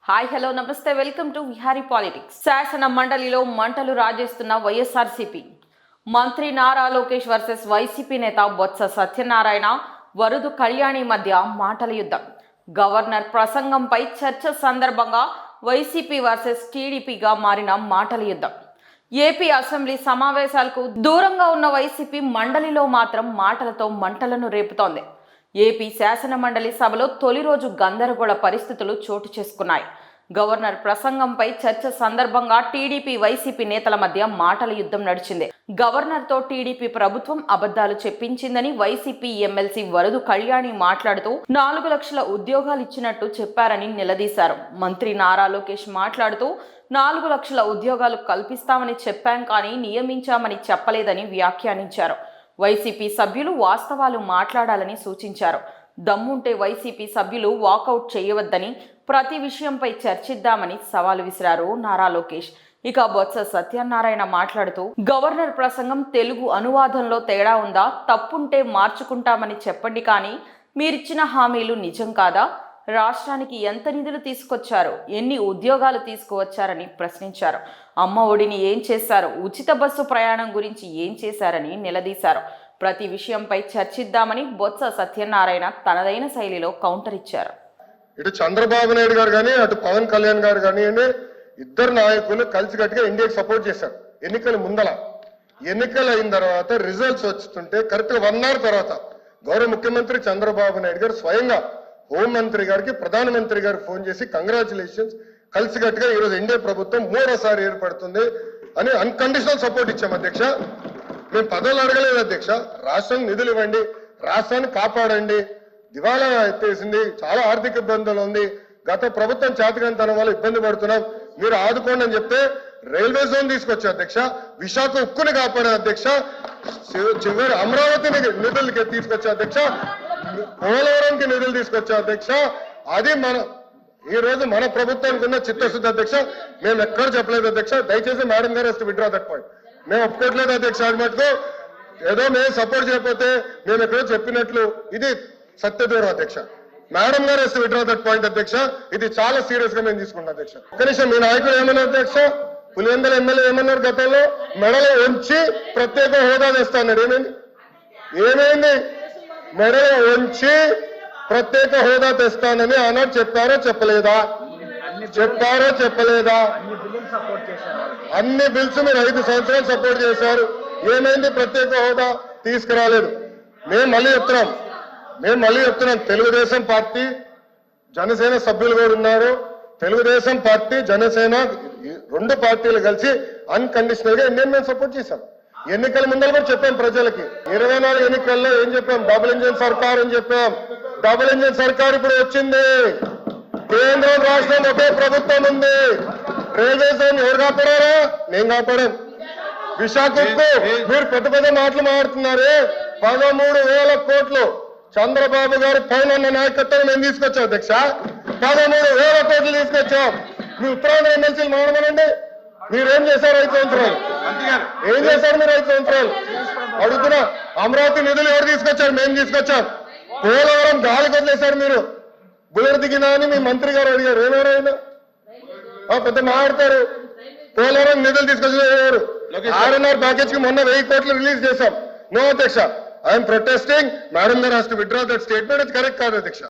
Hi hello నమస్తే welcome to Vihari politics. శాసన మండలిలో మంటలు రాజేస్తున్న వైఎస్ఆర్సీపీ. మంత్రి నారా లోకేష్ వర్సెస్ వైసీపీ నేత బొత్స సత్యనారాయణ, వరుదు కళ్యాణి మధ్య మాటల యుద్ధం. గవర్నర్ ప్రసంగంపై చర్చ సందర్భంగా వైసీపీ వర్సెస్ టీడీపీగా మారిన మాటల యుద్ధం. ఏపీ అసెంబ్లీ సమావేశాలకు దూరంగా ఉన్న వైసీపీ మండలిలో మాత్రం మాటలతో మంటలను రేపుతోంది. ఏపీ శాసన మండలి సభలో తొలి రోజు గందరగోళ పరిస్థితులు చోటు చేసుకున్నాయి. గవర్నర్ ప్రసంగంపై చర్చ సందర్భంగా టీడీపీ వైసీపీ నేతల మధ్య మాటల యుద్ధం నడిచింది. గవర్నర్తో టీడీపీ ప్రభుత్వం అబద్ధాలు చెప్పించిందని వైసీపీ ఎమ్మెల్సీ వరుదు కళ్యాణి మాట్లాడుతూ 4 లక్షల ఉద్యోగాలు ఇచ్చినట్టు చెప్పారని నిలదీశారు. మంత్రి నారా లోకేష్ మాట్లాడుతూ 4 లక్షల ఉద్యోగాలు కల్పిస్తామని చెప్పాం కానీ నియమించామని చెప్పలేదని వ్యాఖ్యానించారు. వైసీపీ సభ్యులు వాస్తవాలు మాట్లాడాలని సూచించారు. దమ్ముంటే వైసీపీ సభ్యులు వాకౌట్ చేయవద్దని, ప్రతి విషయంపై చర్చిద్దామని సవాల్ విసిరారు నారా లోకేష్. ఇక బొత్స సత్యనారాయణ మాట్లాడుతూ గవర్నర్ ప్రసంగం తెలుగు అనువాదంలో తేడా ఉందా, తప్పుంటే మార్చుకుంటామని చెప్పండి, కానీ మీరిచ్చిన హామీలు నిజం కాదా, రాష్ట్రానికి ఎంత నిధులు తీసుకొచ్చారు, ఎన్ని ఉద్యోగాలు తీసుకువచ్చారని ప్రశ్నించారు. అమ్మ ఒడిని ఏం చేశారు, ఉచిత బస్సు ప్రయాణం గురించి ఏం చేశారని నిలదీశారు. ప్రతి విషయంపై చర్చిద్దామని బొత్స సత్యనారాయణ తనదైన శైలిలో కౌంటర్ ఇచ్చారు. ఇటు చంద్రబాబు నాయుడు గారు కానీ అటు పవన్ కళ్యాణ్ గారు కానీ ఇద్దరు నాయకులు కలిసికట్టుగా ఇండియాకి సపోర్ట్ చేశారు. ఎన్నికల ముందల ఎన్నికలు అయిన తర్వాత రిజల్ట్స్ వస్తుంటే కరెక్ట్గా 1 అవర్ తర్వాత గౌరవ ముఖ్యమంత్రి చంద్రబాబు నాయుడు గారు స్వయంగా హోంమంత్రి గారికి, ప్రధానమంత్రి గారికి ఫోన్ చేసి కంగ్రాచులేషన్స్, కలిసికట్టుగా ఈరోజు ఎన్డీఏ ప్రభుత్వం 3వసారి ఏర్పడుతుంది అని అన్కండిషనల్ సపోర్ట్ ఇచ్చాం అధ్యక్ష. మేము పదవులు అడగలేదు అధ్యక్ష, రాష్ట్రానికి నిధులు ఇవ్వండి, రాష్ట్రాన్ని కాపాడండి, దివాలా ఎత్తేసింది, చాలా ఆర్థిక ఇబ్బందులు ఉంది, గత ప్రభుత్వం చేతకంతనం వల్ల ఇబ్బంది పడుతున్నాం, మీరు ఆదుకోండి అని చెప్తే రైల్వే జోన్ తీసుకొచ్చా అధ్యక్ష, విశాఖ ఉక్కుని కాపాడే అధ్యక్ష, చివరి అమరావతిని నిధులకి తీసుకొచ్చా అధ్యక్ష, పోలవరంకి నిధులు తీసుకొచ్చా అధ్యక్ష. అది ఈ రోజు మన ప్రభుత్వానికి ఉన్న చిత్తశుద్ధి అధ్యక్ష. మేము ఎక్కడ చెప్పలేదు అధ్యక్ష, దయచేసి మేడం గారు విత్డ్రా దట్ పాయింట్. మేము ఒప్పుకోవట్లేదు అధ్యక్ష. అది మటుకు ఏదో మేము సపోర్ట్ చేయకపోతే మేము ఎక్కడో చెప్పినట్లు ఇది సత్యదూరం అధ్యక్ష. మేడం గారు విత్డ్రా దట్ పాయింట్ అధ్యక్ష. ఇది చాలా సీరియస్ గా మేము తీసుకుంటాం అధ్యక్ష. కనీసం మీ నాయకులు ఏమన్నారు అధ్యక్ష, పులివెందుల ఎమ్మెల్యే ఏమన్నారు, గతంలో మెడలో ఉంచి ప్రత్యేక హోదా తెస్తా అన్నాడు. ఏమైంది? మెడలో ఉంచి ప్రత్యేక హోదా తెస్తానని ఆనాడు చెప్పారో చెప్పలేదా? అన్ని బిల్స్ మీరు 5 సంవత్సరాలు సపోర్ట్ చేశారు. ఏమైంది? ప్రత్యేక హోదా తీసుకురాలేదు. మేము మళ్ళీ చెప్తున్నాం, తెలుగుదేశం పార్టీ జనసేన సభ్యులు కూడా ఉన్నారు. తెలుగుదేశం పార్టీ జనసేన 2 పార్టీలు కలిసి అన్కండిషనల్ గా ఇండియన్ మేము సపోర్ట్ చేశాం. ఎన్నికల ముందర కూడా చెప్పాం ప్రజలకి. 24 ఎన్నికల్లో ఏం చెప్పాం? డబుల్ ఇంజిన్ సర్కార్ అని చెప్పాం. డబుల్ ఇంజిన్ సర్కార్ ఇప్పుడు వచ్చింది. కేంద్రం రాష్ట్రం ఒకే ప్రభుత్వం ఉంది. రైల్వే జోన్ ఎవరు కాపాడారా? నేను కాపాడాం. విశాఖకు మీరు పెద్ద పెద్ద మాటలు మాట్లాడుతున్నారే. 13,000 కోట్లు చంద్రబాబు గారు పైన నాయకత్వం మేము తీసుకొచ్చాం అధ్యక్ష. 13,000 కోట్లు తీసుకొచ్చాం. మీ ఉత్తరాంధ్ర ఎమ్మెల్సీలు మాట్లాడమనండి, మీరేం చేశారు 5 సంవత్సరాలు? ఏం చేశారు మీరు 5 సంవత్సరాలు? అడుగుతున్నా. అమరావతి నిధులు ఎవరు తీసుకొచ్చారు? మేము తీసుకొచ్చాం. పోలవరం గాలి వదిలేశారు మీరు. బుల్లెట్ దిగినా అని మీ మంత్రి గారు అడిగారు. ఏమెవరైనా పెద్ద మాట్లాడతారు. పోలవరం నిధులు తీసుకొచ్చారు. 6.5 ప్యాకేజ్ కి మొన్న 1000 కోట్లు రిలీజ్ చేశాం. నో అధ్యక్ష, ఐఎమ్ ప్రొటెస్టింగ్. మేడం గారు విత్డ్రా దట్ స్టేట్మెంట్. కరెక్ట్ కాదు అధ్యక్ష.